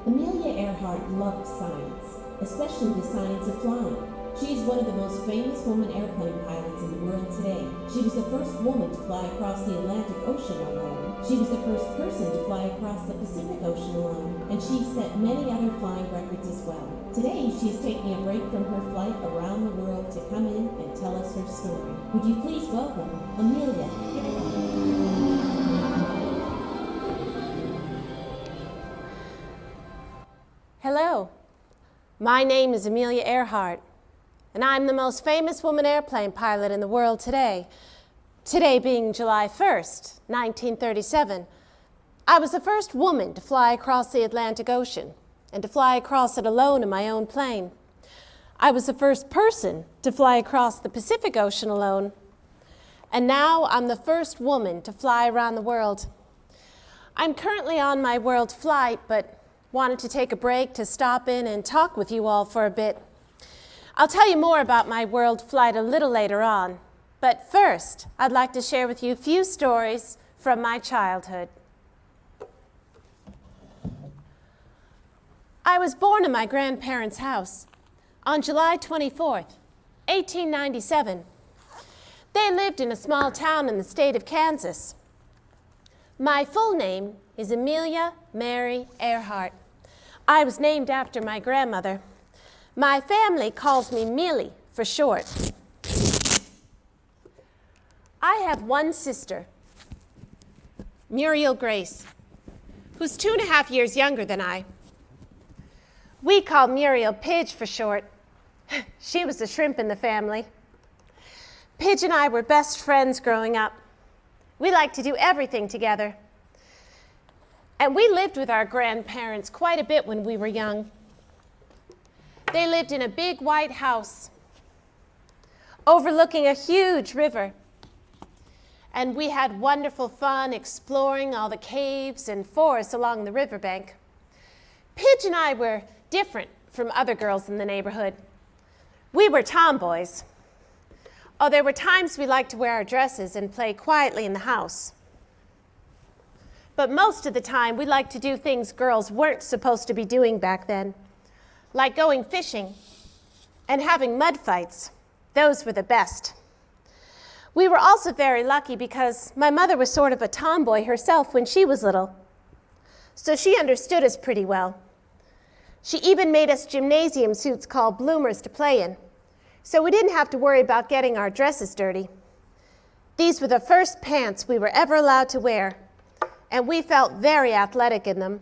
Amelia Earhart loved science, especially the science of flying. She is one of the most famous woman airplane pilots in the world today. She was the first woman to fly across the Atlantic Ocean alone. She was the first person to fly across the Pacific Ocean alone, and she set many other flying records as well. Today, she is taking a break from her flight around the world to come in and tell us her story. Would you please welcome Amelia Earhart? Hello, my name is Amelia Earhart, and I'm the most famous woman airplane pilot in the world today. Today being July 1st, 1937. I was the first woman to fly across the Atlantic Ocean, and to fly across it alone in my own plane. I was the first person to fly across the Pacific Ocean alone, and now I'm the first woman to fly around the world. I'm currently on my world flight, but wanted to take a break to stop in and talk with you all for a bit. I'll tell you more about my world flight a little later on, but first, I'd like to share with you a few stories from my childhood. I was born in my grandparents' house on July 24th, 1897. They lived in a small town in the state of Kansas. My full name is Amelia Mary Earhart. I was named after my grandmother. My family calls me Mealy for short. I have one sister, Muriel Grace, who's 2.5 years younger than I. We call Muriel Pidge for short. She was the shrimp in the family. Pidge and I were best friends growing up. We liked to do everything together. And we lived with our grandparents quite a bit when we were young. They lived in a big white house overlooking a huge river. And we had wonderful fun exploring all the caves and forests along the riverbank. Pidge and I were different from other girls in the neighborhood. We were tomboys. Oh, there were times we liked to wear our dresses and play quietly in the house. But most of the time, we liked to do things girls weren't supposed to be doing back then, like going fishing and having mud fights. Those were the best. We were also very lucky because my mother was sort of a tomboy herself when she was little, so she understood us pretty well. She even made us gymnasium suits called bloomers to play in, so we didn't have to worry about getting our dresses dirty. These were the first pants we were ever allowed to wear, and we felt very athletic in them.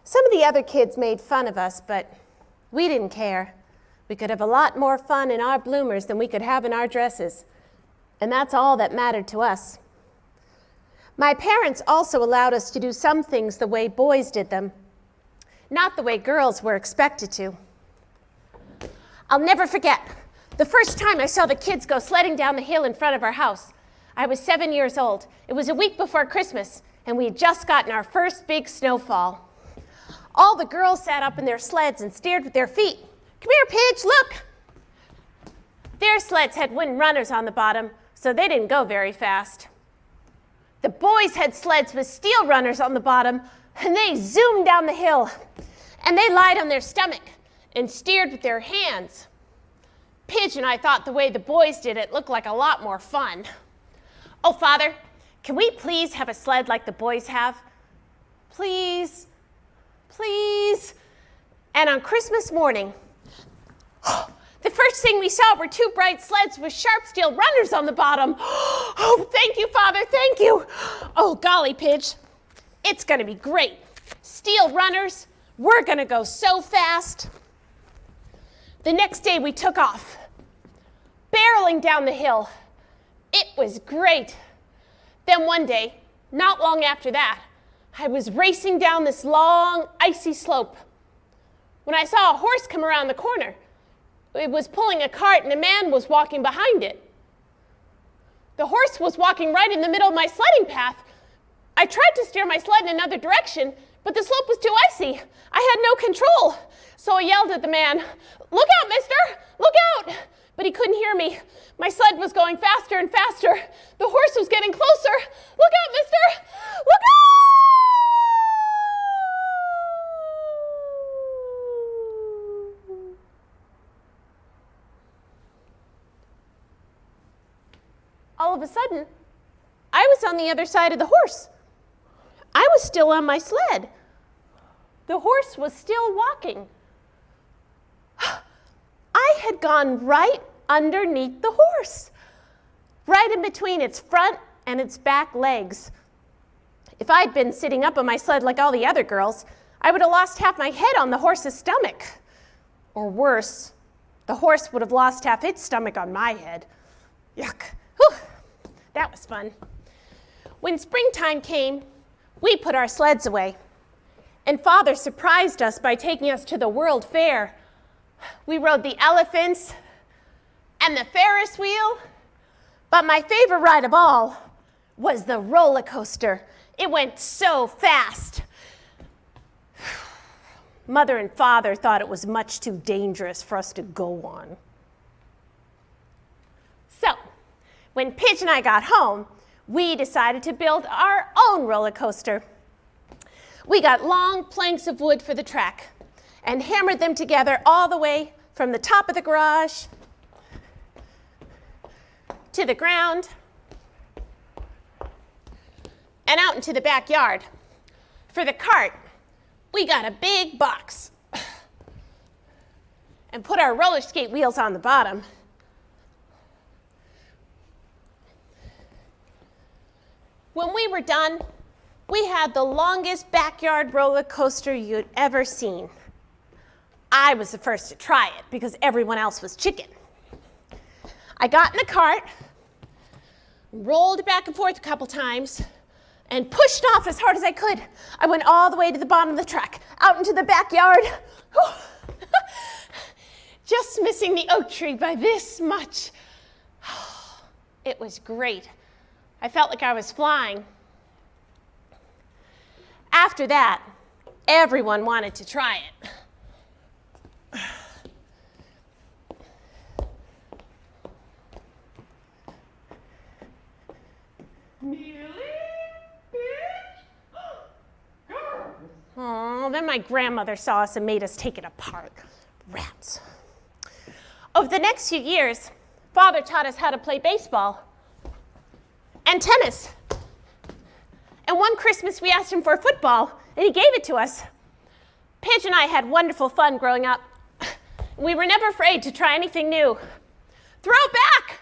Some of the other kids made fun of us, but we didn't care. We could have a lot more fun in our bloomers than we could have in our dresses, and that's all that mattered to us. My parents also allowed us to do some things the way boys did them, not the way girls were expected to. I'll never forget the first time I saw the kids go sledding down the hill in front of our house. I was 7 years old. It was a week before Christmas, and we had just gotten our first big snowfall. All the girls sat up in their sleds and stared with their feet. Come here, Pidge, look! Their sleds had wooden runners on the bottom, so they didn't go very fast. The boys had sleds with steel runners on the bottom, and they zoomed down the hill. And they lied on their stomach and steered with their hands. Pidge and I thought the way the boys did it looked like a lot more fun. Oh, Father, can we please have a sled like the boys have? Please, please. And on Christmas morning, the first thing we saw were 2 bright sleds with sharp steel runners on the bottom. Oh, thank you, Father, thank you. Oh, golly, Pidge, it's gonna be great. Steel runners, we're gonna go so fast. The next day we took off, barreling down the hill. It was great. Then one day, not long after that, I was racing down this long, icy slope when I saw a horse come around the corner. It was pulling a cart and a man was walking behind it. The horse was walking right in the middle of my sledding path. I tried to steer my sled in another direction, but the slope was too icy. I had no control. So I yelled at the man, "Look out, mister! Look out!" But he couldn't hear me. My sled was going faster and faster. The horse was getting closer. "Look out, mister! Look out!" a sudden, I was on the other side of the horse. I was still on my sled. The horse was still walking. I had gone right underneath the horse, right in between its front and its back legs. If I'd been sitting up on my sled like all the other girls, I would have lost half my head on the horse's stomach. Or worse, the horse would have lost half its stomach on my head. Yuck. Whew. That was fun. When springtime came, we put our sleds away, and Father surprised us by taking us to the World Fair. We rode the elephants and the Ferris wheel, but my favorite ride of all was the roller coaster. It went so fast. Mother and Father thought it was much too dangerous for us to go on. So, when Pidge and I got home, we decided to build our own roller coaster. We got long planks of wood for the track and hammered them together all the way from the top of the garage to the ground and out into the backyard. For the cart, we got a big box and put our roller skate wheels on the bottom. When we were done, we had the longest backyard roller coaster you'd ever seen. I was the first to try it because everyone else was chicken. I got in the cart, rolled it back and forth a couple times, and pushed off as hard as I could. I went all the way to the bottom of the track, out into the backyard. Just missing the oak tree by this much. It was great. I felt like I was flying. After that, everyone wanted to try it. Oh, then my grandmother saw us and made us take it apart. Rats. Over the next few years, Father taught us how to play baseball and tennis. And one Christmas we asked him for a football, and he gave it to us. Pidge and I had wonderful fun growing up. We were never afraid to try anything new. Throw it back!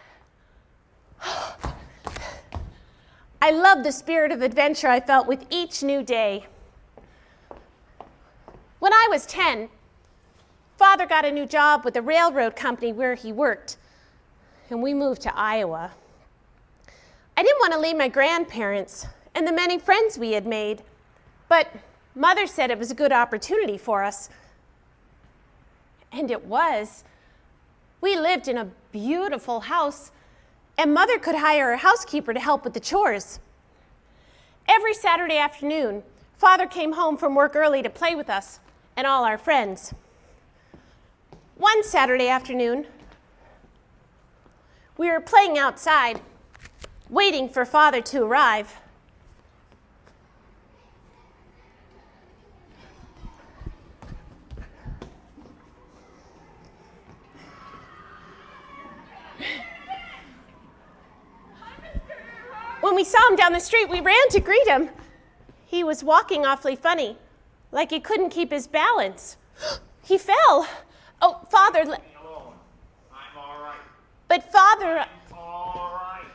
I loved the spirit of adventure I felt with each new day. When I was 10, Father got a new job with the railroad company where he worked, and we moved to Iowa. I didn't want to leave my grandparents and the many friends we had made, but Mother said it was a good opportunity for us. And it was. We lived in a beautiful house, and Mother could hire a housekeeper to help with the chores. Every Saturday afternoon, Father came home from work early to play with us and all our friends. One Saturday afternoon, we were playing outside, waiting for Father to arrive. When we saw him down the street, we ran to greet him. He was walking awfully funny, like he couldn't keep his balance. He fell. Oh, Father. Leave me alone. I'm all right. But Father. I'm all right.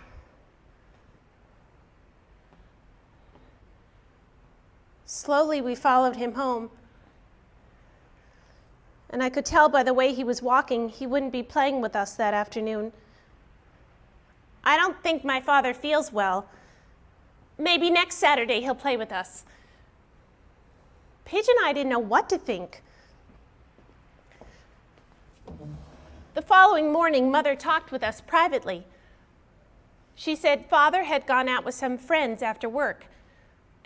Slowly, we followed him home. And I could tell by the way he was walking, he wouldn't be playing with us that afternoon. I don't think my father feels well. Maybe next Saturday he'll play with us. Pidge and I didn't know what to think. The following morning, Mother talked with us privately. She said Father had gone out with some friends after work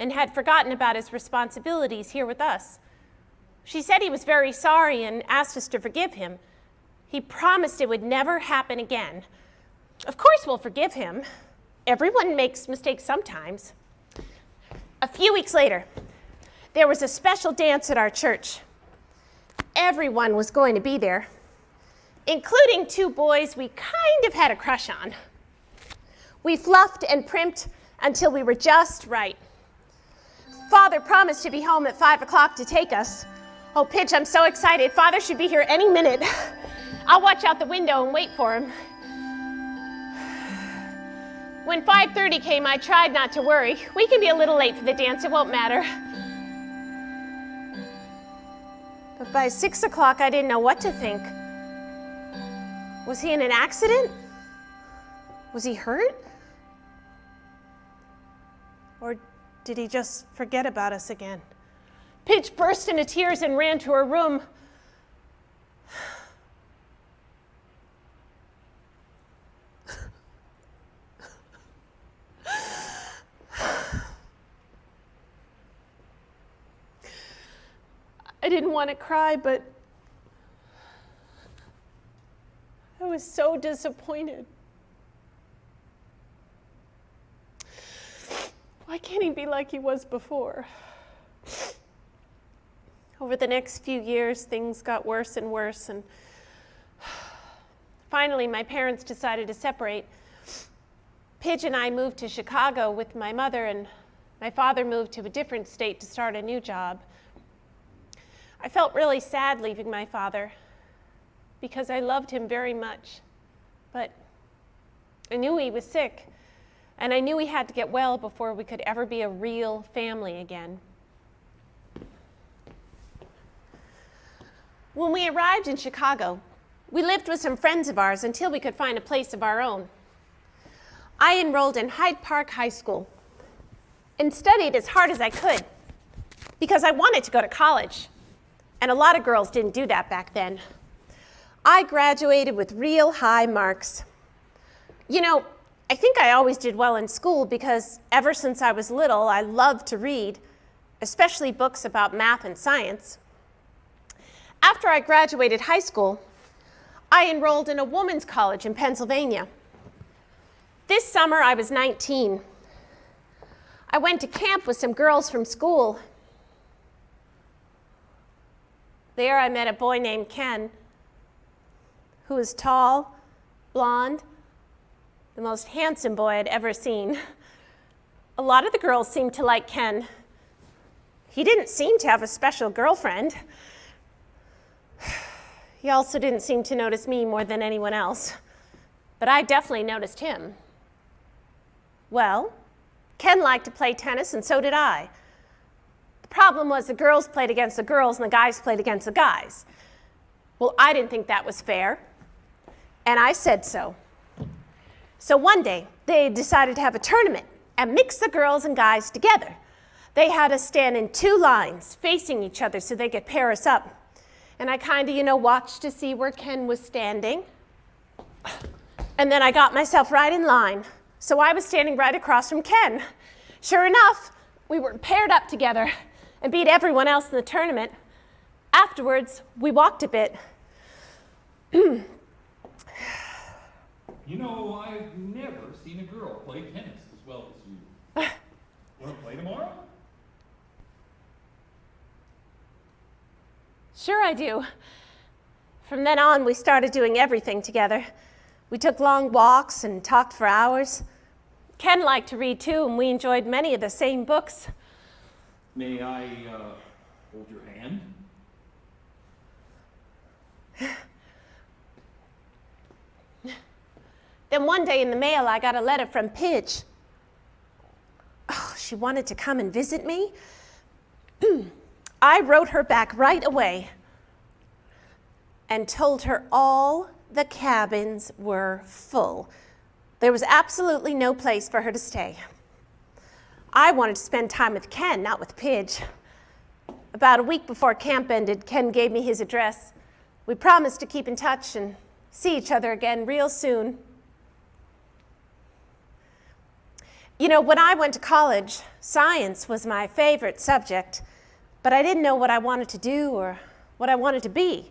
and had forgotten about his responsibilities here with us. She said he was very sorry and asked us to forgive him. He promised it would never happen again. Of course we'll forgive him. Everyone makes mistakes sometimes. A few weeks later, there was a special dance at our church. Everyone was going to be there, including two boys we kind of had a crush on. We fluffed and primped until we were just right. Father promised to be home at 5 o'clock to take us. Oh, Pidge, I'm so excited. Father should be here any minute. I'll watch out the window and wait for him. When 5:30 came, I tried not to worry. We can be a little late for the dance, it won't matter. But by 6 o'clock, I didn't know what to think. Was he in an accident? Was he hurt? Or did he just forget about us again? Pidge burst into tears and ran to her room. I didn't want to cry, but I was so disappointed. Why can't he be like he was before? Over the next few years, things got worse and worse, and finally my parents decided to separate. Pidge and I moved to Chicago with my mother, and my father moved to a different state to start a new job. I felt really sad leaving my father because I loved him very much, but I knew he was sick, and I knew he had to get well before we could ever be a real family again. When we arrived in Chicago, we lived with some friends of ours until we could find a place of our own. I enrolled in Hyde Park High School and studied as hard as I could because I wanted to go to college. And a lot of girls didn't do that back then. I graduated with real high marks. You know, I think I always did well in school because ever since I was little, I loved to read, especially books about math and science. After I graduated high school, I enrolled in a women's college in Pennsylvania. This summer, I was 19. I went to camp with some girls from school. There I met a boy named Ken, who was tall, blonde, the most handsome boy I'd ever seen. A lot of the girls seemed to like Ken. He didn't seem to have a special girlfriend. He also didn't seem to notice me more than anyone else, but I definitely noticed him. Well, Ken liked to play tennis, and so did I. The problem was the girls played against the girls and the guys played against the guys. Well, I didn't think that was fair, and I said so. So one day, they decided to have a tournament and mix the girls and guys together. They had us stand in two lines facing each other so they could pair us up. And I kind of, watched to see where Ken was standing. And then I got myself right in line. So I was standing right across from Ken. Sure enough, we were paired up together and beat everyone else in the tournament. Afterwards, we walked a bit. You know, I've never seen a girl play tennis as well as you. Want to play tomorrow? Sure I do. From then on, we started doing everything together. We took long walks and talked for hours. Ken liked to read too, and we enjoyed many of the same books. May I hold your hand? Then one day in the mail, I got a letter from Pidge. Oh, she wanted to come and visit me. I wrote her back right away and told her all the cabins were full. There was absolutely no place for her to stay. I wanted to spend time with Ken, not with Pidge. About a week before camp ended, Ken gave me his address. We promised to keep in touch and see each other again real soon. When I went to college, science was my favorite subject, but I didn't know what I wanted to do or what I wanted to be.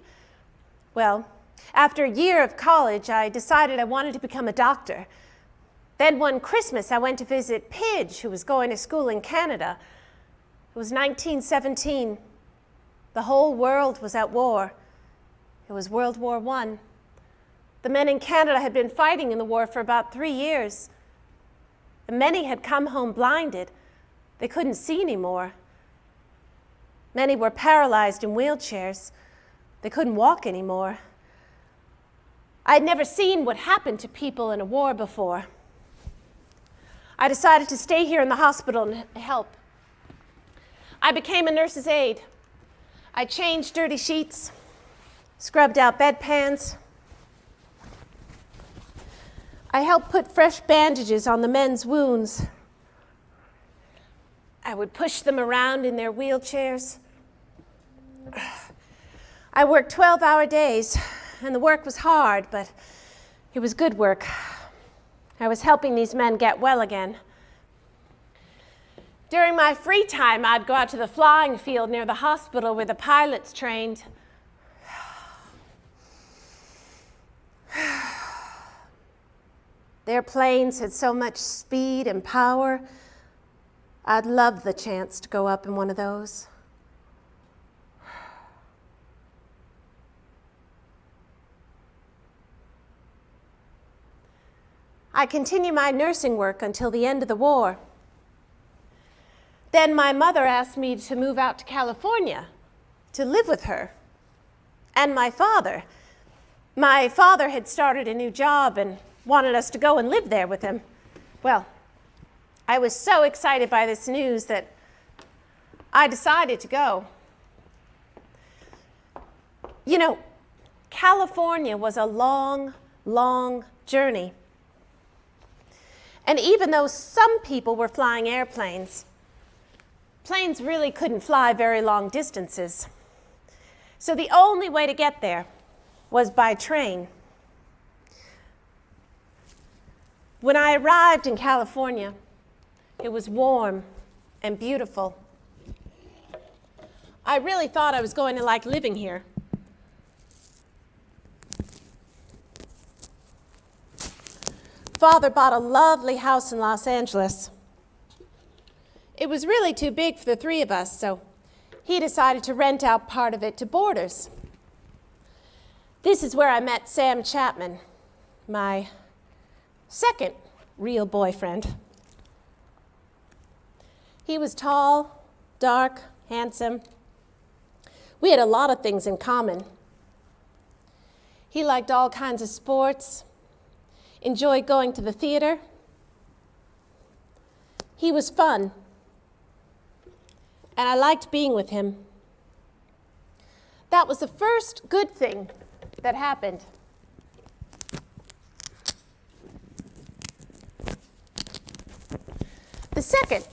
Well, after a year of college, I decided I wanted to become a doctor. Then one Christmas, I went to visit Pidge, who was going to school in Canada. It was 1917. The whole world was at war. It was World War I. The men in Canada had been fighting in the war for about 3 years. and many had come home blinded. They couldn't see anymore. Many were paralyzed in wheelchairs. They couldn't walk anymore. I had never seen what happened to people in a war before. I decided to stay here in the hospital and help. I became a nurse's aide. I changed dirty sheets, scrubbed out bedpans. I helped put fresh bandages on the men's wounds. I would push them around in their wheelchairs. I worked 12-hour days, and the work was hard, but it was good work. I was helping these men get well again. During my free time, I'd go out to the flying field near the hospital where the pilots trained. Their planes had so much speed and power. I'd love the chance to go up in one of those. I continued my nursing work until the end of the war. Then my mother asked me to move out to California to live with her and my father. My father had started a new job and wanted us to go and live there with him. Well, I was so excited by this news that I decided to go. You know, California was a long, long journey. And even though some people were flying airplanes, planes really couldn't fly very long distances. So the only way to get there was by train. When I arrived in California, it was warm and beautiful. I really thought I was going to like living here. Father bought a lovely house in Los Angeles. It was really too big for the three of us, so he decided to rent out part of it to boarders. This is where I met Sam Chapman, my second real boyfriend. He was tall, dark, handsome. We had a lot of things in common. He liked all kinds of sports, enjoyed going to the theater. He was fun, and I liked being with him. That was the first good thing that happened. The second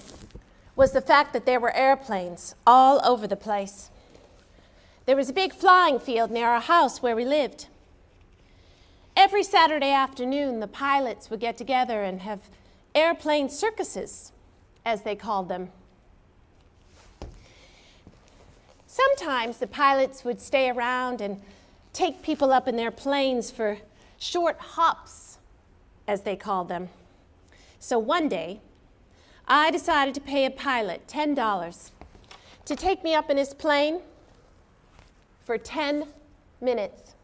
was the fact that there were airplanes all over the place. There was a big flying field near our house where we lived. Every Saturday afternoon, the pilots would get together and have airplane circuses, as they called them. Sometimes the pilots would stay around and take people up in their planes for short hops, as they called them. So one day, I decided to pay a pilot $10 to take me up in his plane for 10 minutes.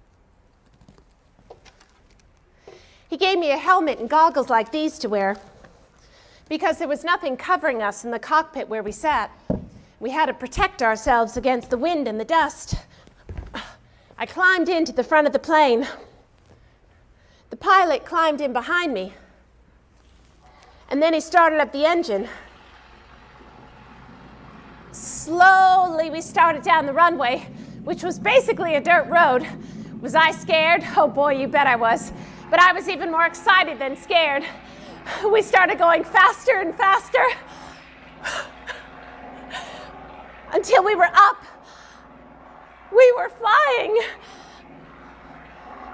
He gave me a helmet and goggles like these to wear because there was nothing covering us in the cockpit where we sat. We had to protect ourselves against the wind and the dust. I climbed into the front of the plane. The pilot climbed in behind me, and then he started up the engine. Slowly, we started down the runway, which was basically a dirt road. Was I scared? Oh boy, you bet I was. But I was even more excited than scared. We started going faster and faster until we were up. We were flying.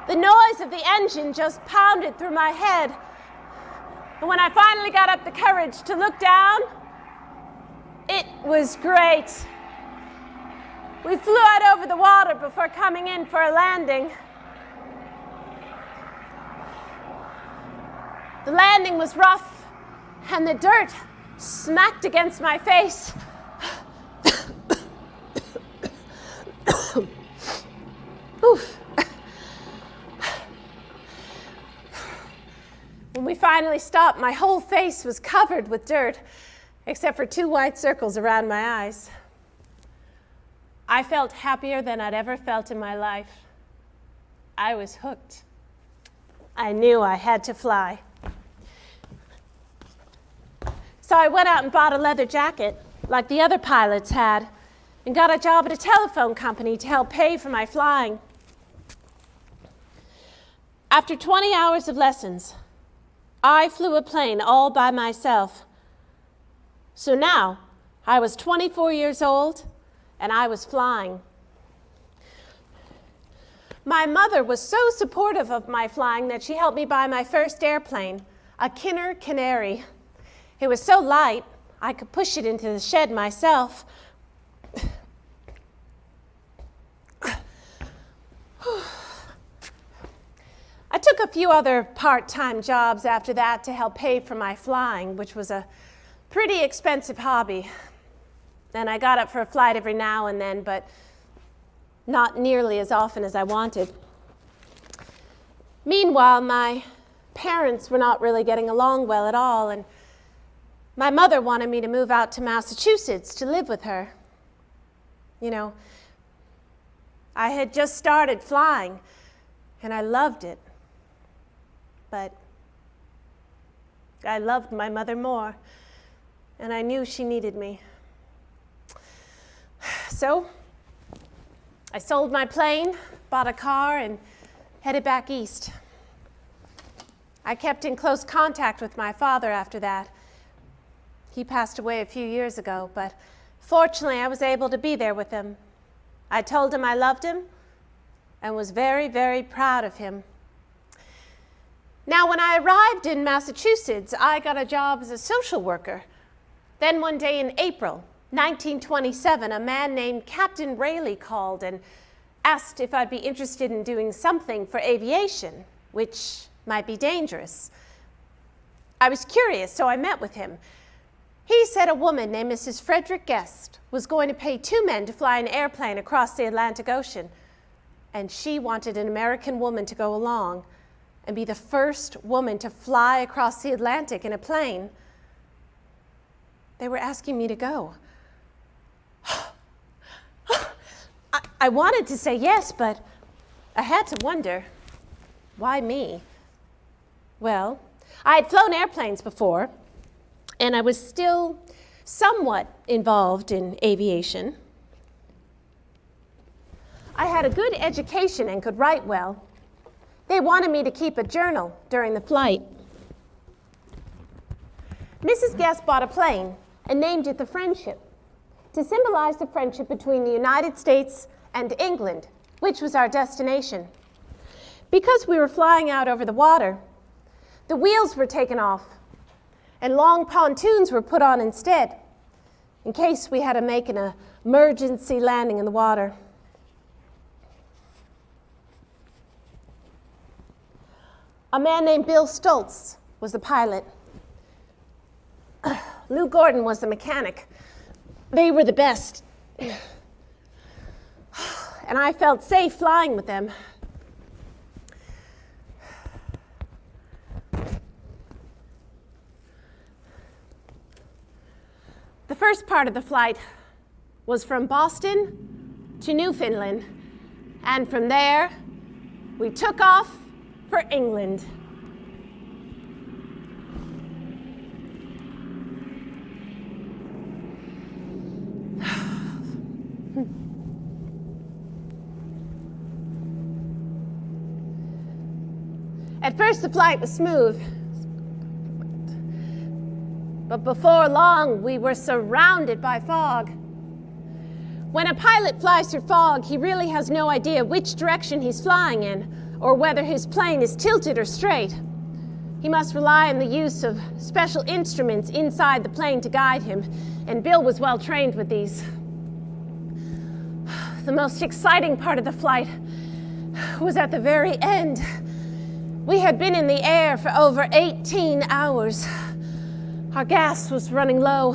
The noise of the engine just pounded through my head. And when I finally got up the courage to look down, it was great. We flew out over the water before coming in for a landing. The landing was rough, and the dirt smacked against my face. Oof. When we finally stopped, my whole face was covered with dirt, except for 2 white circles around my eyes. I felt happier than I'd ever felt in my life. I was hooked. I knew I had to fly. So I went out and bought a leather jacket, like the other pilots had, and got a job at a telephone company to help pay for my flying. After 20 hours of lessons, I flew a plane all by myself. So now, I was 24 years old, and I was flying. My mother was so supportive of my flying that she helped me buy my first airplane, a Kinner Canary. It was so light, I could push it into the shed myself. I took a few other part-time jobs after that to help pay for my flying, which was a pretty expensive hobby. And I got up for a flight every now and then, but not nearly as often as I wanted. Meanwhile, my parents were not really getting along well at all, and my mother wanted me to move out to Massachusetts to live with her. You know, I had just started flying, and I loved it. But I loved my mother more, and I knew she needed me. So I sold my plane, bought a car, and headed back east. I kept in close contact with my father after that. He passed away a few years ago, but fortunately I was able to be there with him. I told him I loved him and was very, very proud of him. Now, when I arrived in Massachusetts, I got a job as a social worker. Then one day in April 1927, a man named Captain Rayleigh called and asked if I'd be interested in doing something for aviation, which might be dangerous. I was curious, so I met with him. He said a woman named Mrs. Frederick Guest was going to pay 2 men to fly an airplane across the Atlantic Ocean, and she wanted an American woman to go along and be the first woman to fly across the Atlantic in a plane. They were asking me to go. I wanted to say yes, but I had to wonder, why me? Well, I had flown airplanes before, and I was still somewhat involved in aviation. I had a good education and could write well. They wanted me to keep a journal during the flight. Mrs. Guest bought a plane and named it the Friendship to symbolize the friendship between the United States and England, which was our destination. Because we were flying out over the water, the wheels were taken off and long pontoons were put on instead, in case we had to make an emergency landing in the water. A man named Bill Stoltz was the pilot. Lou Gordon was the mechanic. They were the best. And I felt safe flying with them. The first part of the flight was from Boston to Newfoundland, and from there we took off for England. At first the flight was smooth, but before long we were surrounded by fog. When a pilot flies through fog, he really has no idea which direction he's flying in, or whether his plane is tilted or straight. He must rely on the use of special instruments inside the plane to guide him, and Bill was well trained with these. The most exciting part of the flight was at the very end. We had been in the air for over 18 hours. Our gas was running low,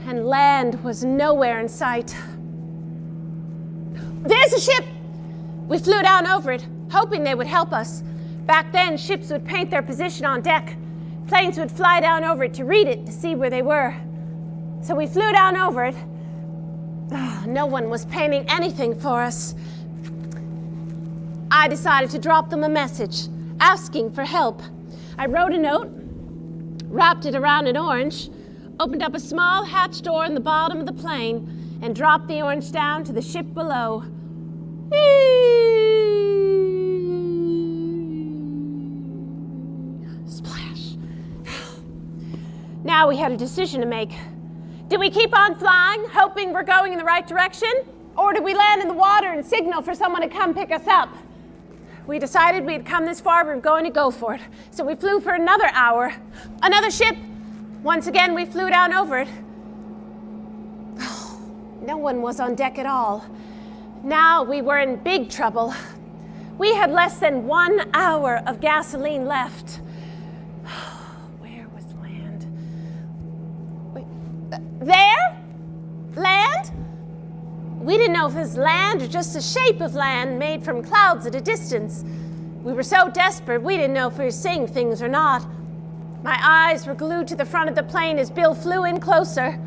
and land was nowhere in sight. There's a ship! We flew down over it, hoping they would help us. Back then, ships would paint their position on deck. Planes would fly down over it to read it, to see where they were. So we flew down over it. Oh, no one was painting anything for us. I decided to drop them a message, asking for help. I wrote a note, wrapped it around an orange, opened up a small hatch door in the bottom of the plane, and dropped the orange down to the ship below. Splash. Now we had a decision to make. Do we keep on flying, hoping we're going in the right direction? Or do we land in the water and signal for someone to come pick us up? We decided we'd come this far, we were going to go for it. So we flew for another hour. Another ship. Once again, we flew down over it. No one was on deck at all. Now we were in big trouble. We had less than 1 hour of gasoline left. Where was land? Wait, there? Land? We didn't know if it was land or just a shape of land made from clouds at a distance. We were so desperate, we didn't know if we were seeing things or not. My eyes were glued to the front of the plane as Bill flew in closer.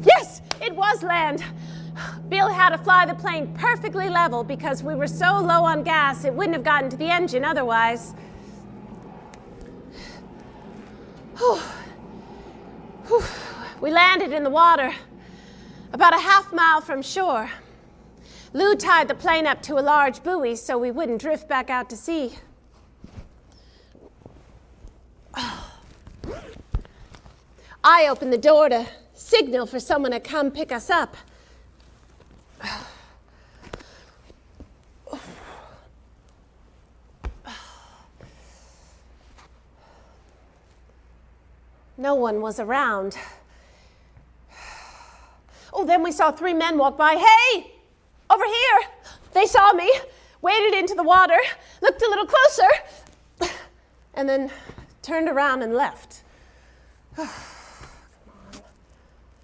Yes, it was land. Bill had to fly the plane perfectly level because we were so low on gas it wouldn't have gotten to the engine otherwise. Whew. Whew. We landed in the water, about a half-mile from shore. Lou tied the plane up to a large buoy so we wouldn't drift back out to sea. I opened the door to signal for someone to come pick us up. No one was around. Oh, then we saw 3 men walk by. Hey, over here. They saw me, waded into the water, looked a little closer, and then turned around and left.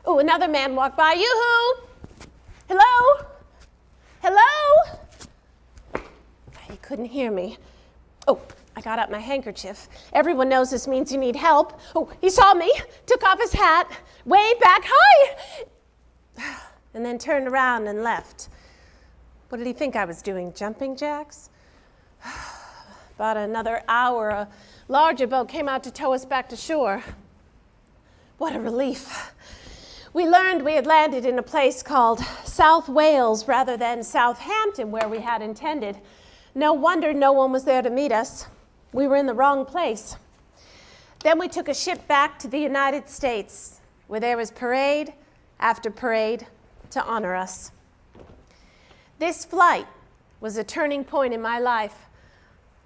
Oh, another man walked by. Yoo-hoo! Hello? Hello? He couldn't hear me. Oh, I got out my handkerchief. Everyone knows this means you need help. Oh, he saw me, took off his hat, waved back, hi! And then turned around and left. What did he think I was doing, jumping jacks? About another hour, a larger boat came out to tow us back to shore. What a relief. We learned we had landed in a place called South Wales rather than Southampton, where we had intended. No wonder no one was there to meet us. We were in the wrong place. Then we took a ship back to the United States, where there was parade after parade to honor us. This flight was a turning point in my life.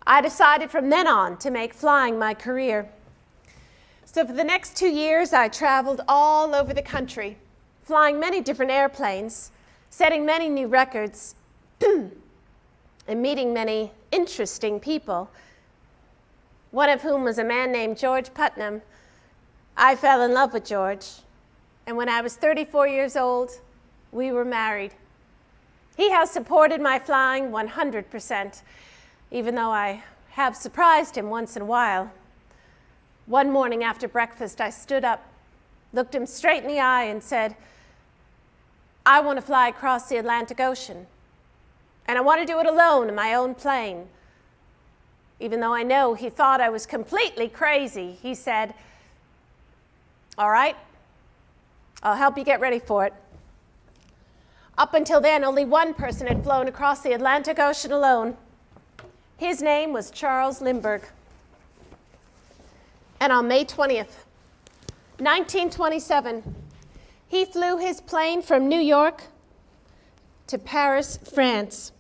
I decided from then on to make flying my career. So for the next 2 years, I traveled all over the country, flying many different airplanes, setting many new records, and meeting many interesting people, one of whom was a man named George Putnam. I fell in love with George, and when I was 34 years old, we were married. He has supported my flying 100%, even though I have surprised him once in a while. One morning after breakfast, I stood up, looked him straight in the eye, and said, I want to fly across the Atlantic Ocean, and I want to do it alone in my own plane. Even though I know he thought I was completely crazy, he said, all right, I'll help you get ready for it. Up until then, only one person had flown across the Atlantic Ocean alone. His name was Charles Lindbergh. And on May 20th, 1927, he flew his plane from New York to Paris, France.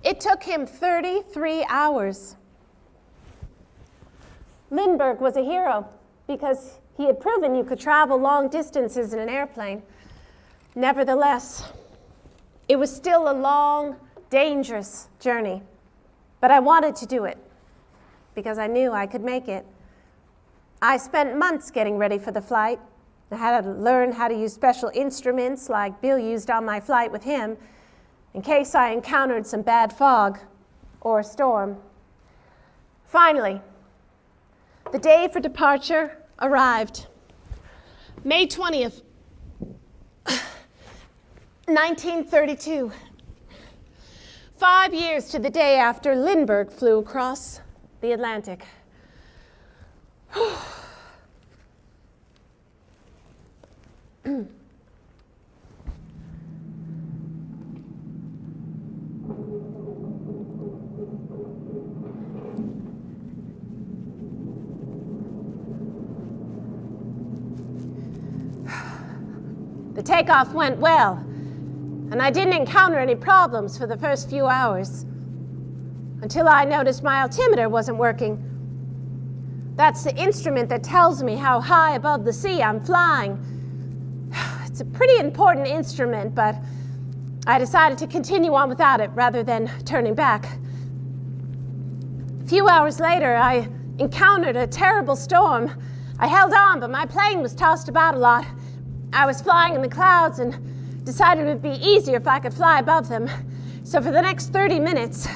It took him 33 hours. Lindbergh was a hero because he had proven you could travel long distances in an airplane. Nevertheless, it was still a long, dangerous journey, but I wanted to do it because I knew I could make it. I spent months getting ready for the flight. I had to learn how to use special instruments like Bill used on my flight with him in case I encountered some bad fog or a storm. Finally, the day for departure arrived. May 20th, 1932. 5 years to the day after Lindbergh flew across the Atlantic. The takeoff went well, and I didn't encounter any problems for the first few hours, until I noticed my altimeter wasn't working. That's the instrument that tells me how high above the sea I'm flying. It's a pretty important instrument, but I decided to continue on without it rather than turning back. A few hours later, I encountered a terrible storm. I held on, but my plane was tossed about a lot. I was flying in the clouds and decided it would be easier if I could fly above them. So for the next 30 minutes,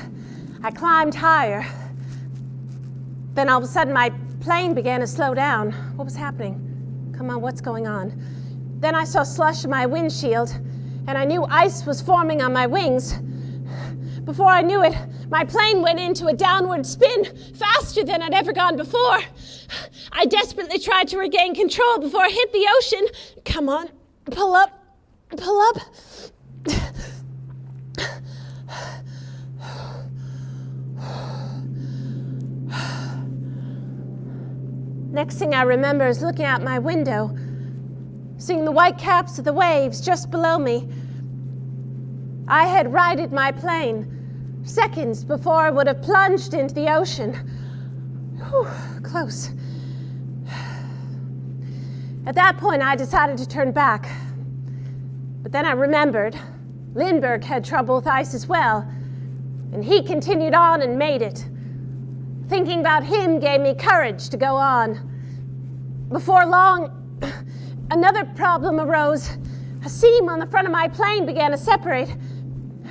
I climbed higher. Then all of a sudden, my plane began to slow down. What was happening? Come on, what's going on? Then I saw slush in my windshield, and I knew ice was forming on my wings. Before I knew it, my plane went into a downward spin faster than I'd ever gone before. I desperately tried to regain control before I hit the ocean. Come on, pull up, pull up. Next thing I remember is looking out my window, seeing the white caps of the waves just below me. I had righted my plane seconds before I would have plunged into the ocean. Whew, close. At that point, I decided to turn back. But then I remembered Lindbergh had trouble with ice as well, and he continued on and made it. Thinking about him gave me courage to go on. Before long, another problem arose. A seam on the front of my plane began to separate.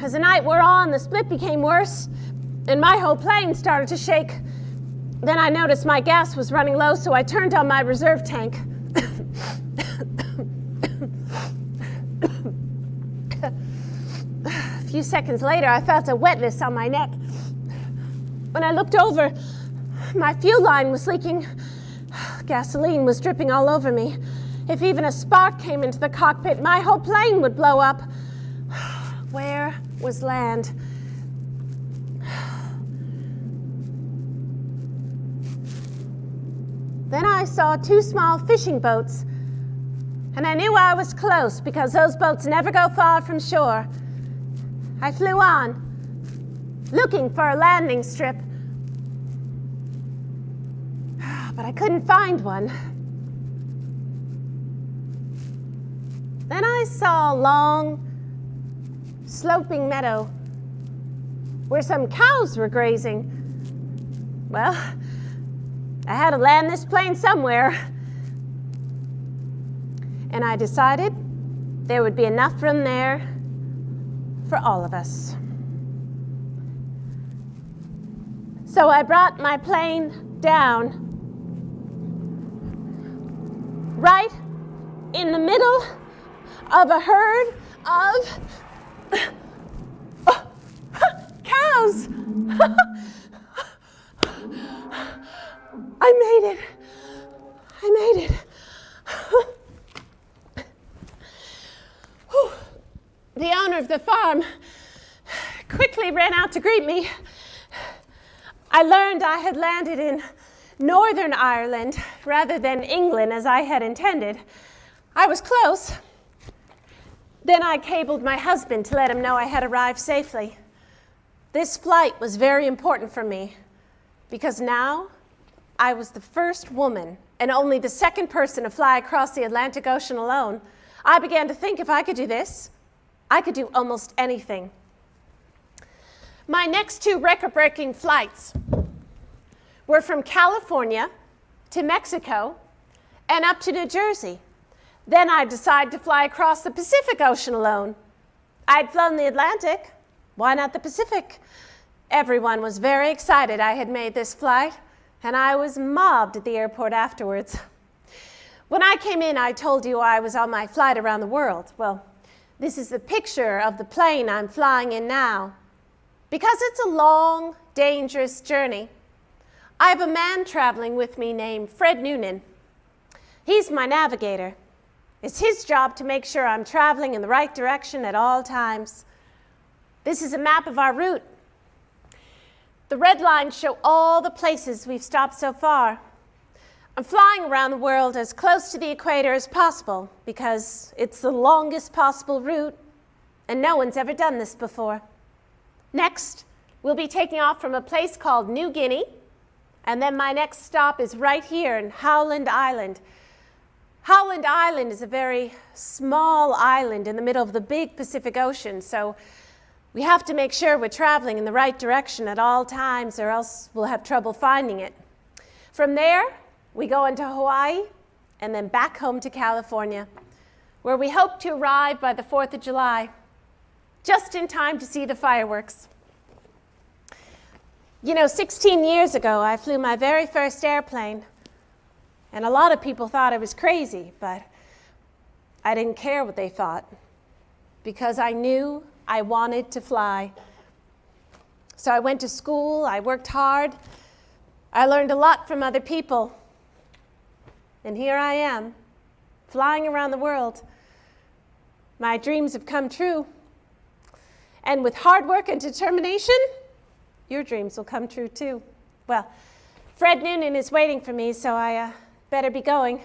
As the night wore on, the split became worse, and my whole plane started to shake. Then I noticed my gas was running low, so I turned on my reserve tank. A few seconds later, I felt a wetness on my neck. When I looked over, my fuel line was leaking. Gasoline was dripping all over me. If even a spark came into the cockpit, my whole plane would blow up. Where was land? Then I saw 2 small fishing boats, and I knew I was close because those boats never go far from shore. I flew on, looking for a landing strip, but I couldn't find one. Then I saw a long, sloping meadow where some cows were grazing. Well, I had to land this plane somewhere. And I decided there would be enough room there for all of us. So I brought my plane down right in the middle of a herd of cows. I made it. I made it. The owner of the farm quickly ran out to greet me. I learned I had landed in Northern Ireland rather than England as I had intended. I was close. Then I cabled my husband to let him know I had arrived safely. This flight was very important for me because now I was the first woman and only the second person to fly across the Atlantic Ocean alone. I began to think if I could do this, I could do almost anything. My next 2 record-breaking flights were from California to Mexico and up to New Jersey. Then I decided to fly across the Pacific Ocean alone. I'd flown the Atlantic. Why not the Pacific? Everyone was very excited I had made this flight, and I was mobbed at the airport afterwards. When I came in, I told you I was on my flight around the world. Well, this is a picture of the plane I'm flying in now. Because it's a long, dangerous journey, I have a man traveling with me named Fred Noonan. He's my navigator. It's his job to make sure I'm traveling in the right direction at all times. This is a map of our route. The red lines show all the places we've stopped so far. I'm flying around the world as close to the equator as possible because it's the longest possible route, and no one's ever done this before. Next, we'll be taking off from a place called New Guinea, and then my next stop is right here in Howland Island. Howland Island is a very small island in the middle of the big Pacific Ocean, so we have to make sure we're traveling in the right direction at all times, or else we'll have trouble finding it. From there, we go into Hawaii, and then back home to California, where we hope to arrive by the 4th of July, just in time to see the fireworks. You know, 16 years ago, I flew my very first airplane, and a lot of people thought I was crazy, but I didn't care what they thought, because I knew I wanted to fly. So I went to school, I worked hard, I learned a lot from other people, and here I am, flying around the world. My dreams have come true. And with hard work and determination, your dreams will come true too. Well, Fred Noonan is waiting for me, so I better be going.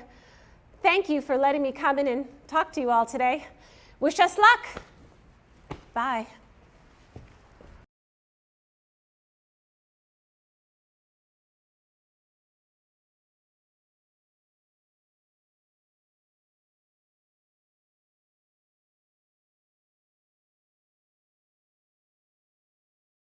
Thank you for letting me come in and talk to you all today. Wish us luck. Bye.